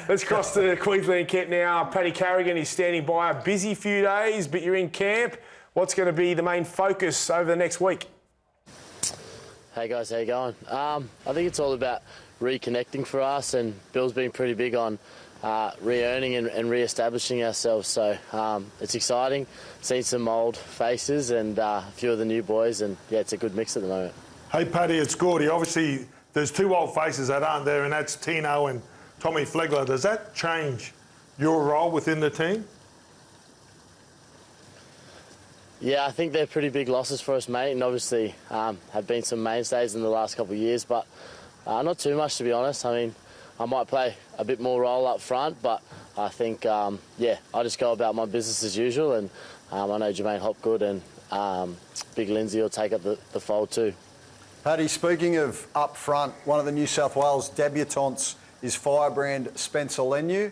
Let's cross to the Queensland camp now. Paddy Carrigan is standing by. A busy few days, but you're in camp. What's going to be the main focus over the next week? Hey guys, how you going? I think it's all about reconnecting for us, and Bill's been pretty big on re-earning and re-establishing ourselves. So it's exciting, seeing some old faces and a few of the new boys, and yeah, it's a good mix at the moment. Hey Paddy, it's Gordy. Obviously, there's two old faces that aren't there, and that's Tino and Tommy Flegler. Does that change your role within the team? Yeah, I think they're pretty big losses for us, mate, and obviously have been some mainstays in the last couple of years, but not too much, to be honest. I mean, I might play a bit more role up front, but I think, yeah, I just go about my business as usual, and I know Jermaine Hopgood and Big Lindsay will take up the fold too. Paddy, speaking of up front, one of the New South Wales debutants is firebrand Spencer Leniu.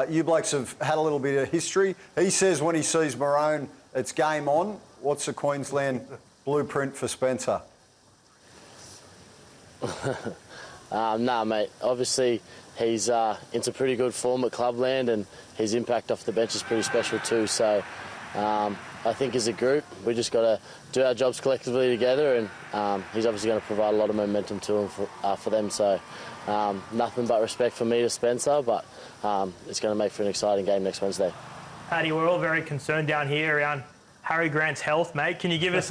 You blokes have had a little bit of history. He says when he sees Maroon, it's game on. What's the Queensland blueprint for Spencer? Nah, mate. Obviously, he's into pretty good form at Clubland, and his impact off the bench is pretty special too. So I think as a group, we just got to do our jobs collectively together, and he's obviously going to provide a lot of momentum to him for them. So nothing but respect for me to Spencer, but it's going to make for an exciting game next Wednesday. Paddy, we're all very concerned down here around Harry Grant's health, mate. Can you give us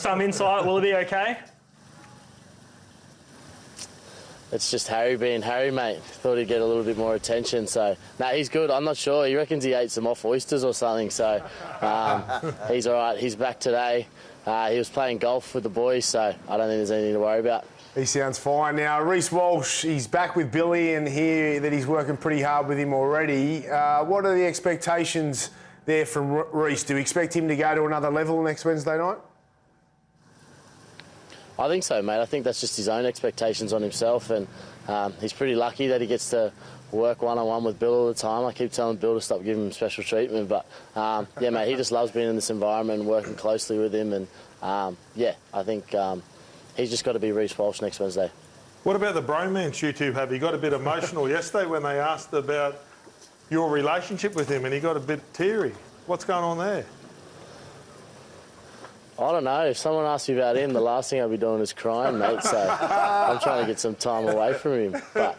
some insight? Will he be okay? It's just Harry being Harry, mate. Thought he'd get a little bit more attention. So, nah, he's good. I'm not sure. He reckons he ate some off oysters or something. So, he's all right. He's back today. He was playing golf with the boys, so I don't think there's anything to worry about. He sounds fine. Now, Reece Walsh, he's back with Billy and hear that he's working pretty hard with him already. What are the expectations there from Reece? Do we expect him to go to another level next Wednesday night? I think so, mate. I think that's just his own expectations on himself, and he's pretty lucky that he gets to work one-on-one with Bill all the time. I keep telling Bill to stop giving him special treatment, but yeah, mate, he just loves being in this environment and working closely with him, and yeah, I think he's just got to be Reece Walsh next Wednesday. What about the bromance you two have? You got a bit emotional yesterday when they asked about your relationship with him, and he got a bit teary. What's going on there? I don't know. If someone asks me about him, the last thing I'll be doing is crying, mate. So I'm trying to get some time away from him. But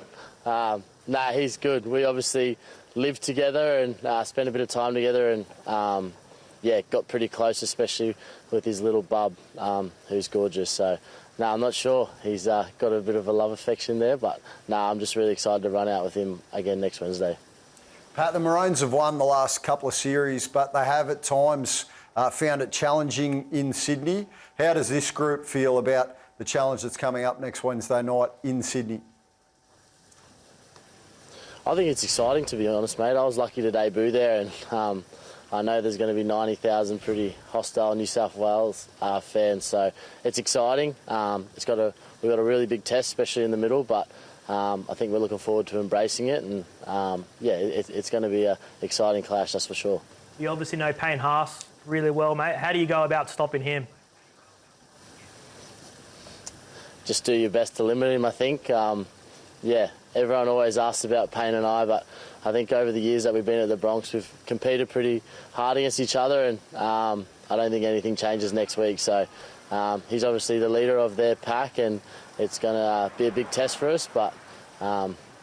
nah, he's good. We obviously lived together and spent a bit of time together, and yeah, got pretty close, especially with his little bub, who's gorgeous. So nah, I'm not sure. He's got a bit of a love affection there, but nah, I'm just really excited to run out with him again next Wednesday. Pat, the Maroons have won the last couple of series, but they have at times found it challenging in Sydney. How does this group feel about the challenge that's coming up next Wednesday night in Sydney? I think it's exciting, to be honest, mate. I was lucky to debut there, and I know there's going to be 90,000 pretty hostile New South Wales fans, so it's exciting. We've got a really big test, especially in the middle, but I think we're looking forward to embracing it, and yeah, it's going to be an exciting clash, that's for sure. You obviously know Payne Haas really well, mate. How do you go about stopping him? Just do your best to limit him, I think. Yeah, everyone always asks about Payne and I, but I think over the years that we've been at the Bronx, we've competed pretty hard against each other, and I don't think anything changes next week. So he's obviously the leader of their pack, and it's going to be a big test for us, but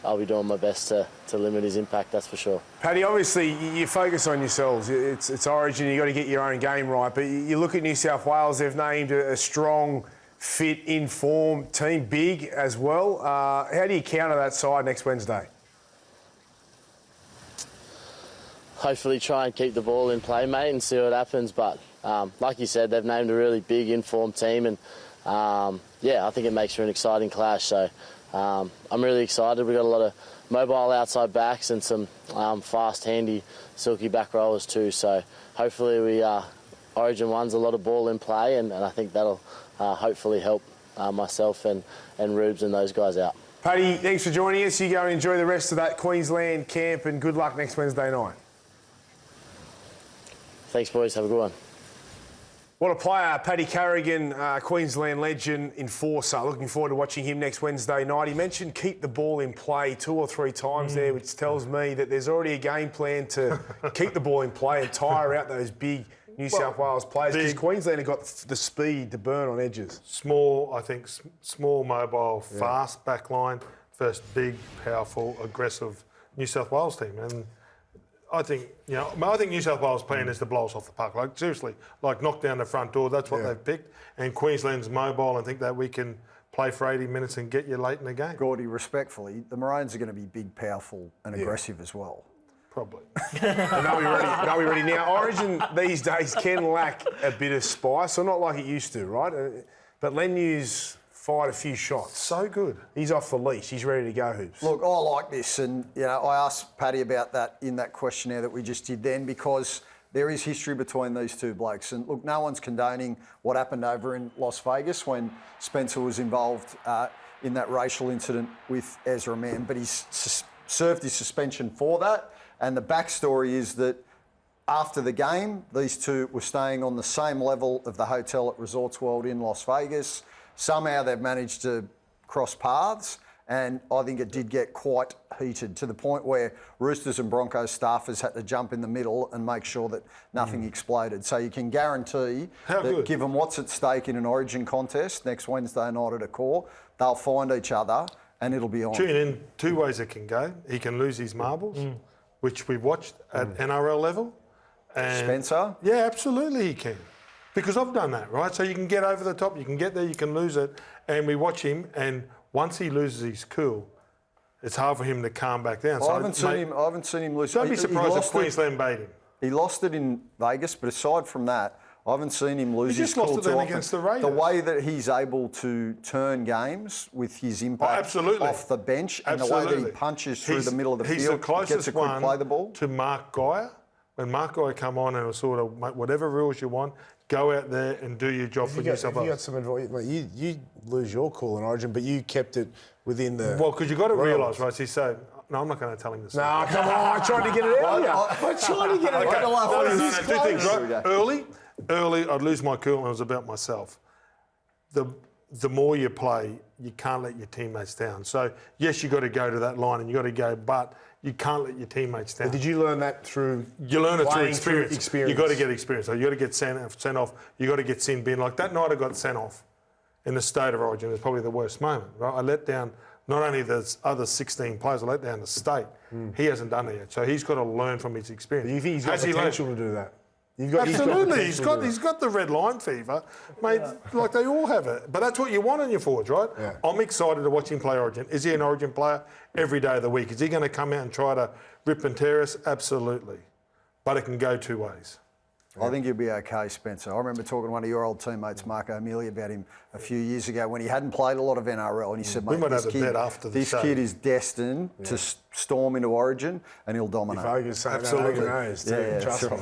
I'll be doing my best to limit his impact, that's for sure. Paddy, obviously you focus on yourselves. It's Origin, you've got to get your own game right, but you look at New South Wales, they've named a strong, fit, in-form team, big as well. How do you counter that side next Wednesday? Hopefully try and keep the ball in play, mate, and see what happens, but like you said, they've named a really big, in-form team, and yeah, I think it makes for an exciting clash, so I'm really excited. We've got a lot of mobile outside backs and some fast, handy, silky back rollers too. So hopefully Origin 1's a lot of ball in play, and I think that'll hopefully help myself and Rubes and those guys out. Paddy, thanks for joining us. You go and enjoy the rest of that Queensland camp, and good luck next Wednesday night. Thanks, boys. Have a good one. What a player, Paddy Carrigan, Queensland legend, enforcer. Looking forward to watching him next Wednesday night. He mentioned keep the ball in play 2 or 3 times there, which tells me that there's already a game plan to keep the ball in play and tire out those big New South Wales players, because Queensland have got the speed to burn on edges. Small, I think, small, mobile, fast back line versus big, powerful, aggressive New South Wales team. And I think, I think New South Wales' plan is to blow us off the park. Like, seriously, like knock down the front door. That's what they've picked. And Queensland's mobile and think that we can play for 80 minutes and get you late in the game. Gordy, respectfully, the Maroons are going to be big, powerful and aggressive as well. Probably. They'll be ready. Now, Origin these days can lack a bit of spice, or not like it used to, right? But Lenyu's fired a few shots. So good. He's off the leash. He's ready to go, Hoops. Look, I like this, and I asked Paddy about that in that questionnaire that we just did then, because there is history between these two blokes. And look, no one's condoning what happened over in Las Vegas when Spencer was involved in that racial incident with Ezra Mann, but he's served his suspension for that. And the backstory is that after the game, these two were staying on the same level of the hotel at Resorts World in Las Vegas. Somehow they've managed to cross paths, and I think it did get quite heated, to the point where Roosters and Broncos staffers had to jump in the middle and make sure that nothing exploded. So you can guarantee that given what's at stake in an Origin contest next Wednesday night at a core, they'll find each other and it'll be on. Tune in, 2 ways it can go. He can lose his marbles, which we've watched at NRL level. And Spencer? Yeah, absolutely he can. Because I've done that, right? So you can get over the top, you can get there, you can lose it. And we watch him, and once he loses his cool, it's hard for him to calm back down. I haven't seen him lose. Don't be surprised if Queensland beat him. He lost it in Vegas, but aside from that, I haven't seen him lose his cool. He just lost it then against the Raiders. The way that he's able to turn games with his impact off the bench and the way that he punches through the middle of the field, he's the closest gets a quick play the ball. To Mark Geyer. When Mark Geyer come on and sort of make whatever rules you want, go out there and do your job for New South Wales. You got some advice, mate. You lose your cool in Origin, but you kept it within the. Well, because you've got to realise, right? So, no, I'm not going to tell him this. No, come on! I tried to get it out of you. I tried to get it out. Okay. Two things, right? Early, I'd lose my cool and it was about myself. The more you play, you can't let your teammates down. So, yes, you've got to go to that line and you've got to go, but you can't let your teammates down. But did you learn that through? You learn it through experience. You've got to get experience. So you got to get sent off. You got to get sin bin. Like that night, I got sent off in the State of Origin. It was probably the worst moment. Right? I let down not only the other 16 players, I let down the state. He hasn't done it yet, so he's got to learn from his experience. Do you think he's got potential to do that? Absolutely, he's got the red line fever, mate. Like they all have it, but that's what you want in your forwards, right? Yeah. I'm excited to watch him play Origin. Is he an Origin player every day of the week? Is he going to come out and try to rip and tear us? Absolutely, but it can go 2 ways. I think he'll be okay, Spencer. I remember talking to one of your old teammates, Mark O'Mealy, about him a few years ago when he hadn't played a lot of NRL, and he said, "Mate, this kid is destined to storm into Origin, and he'll dominate." Absolutely. Trust me.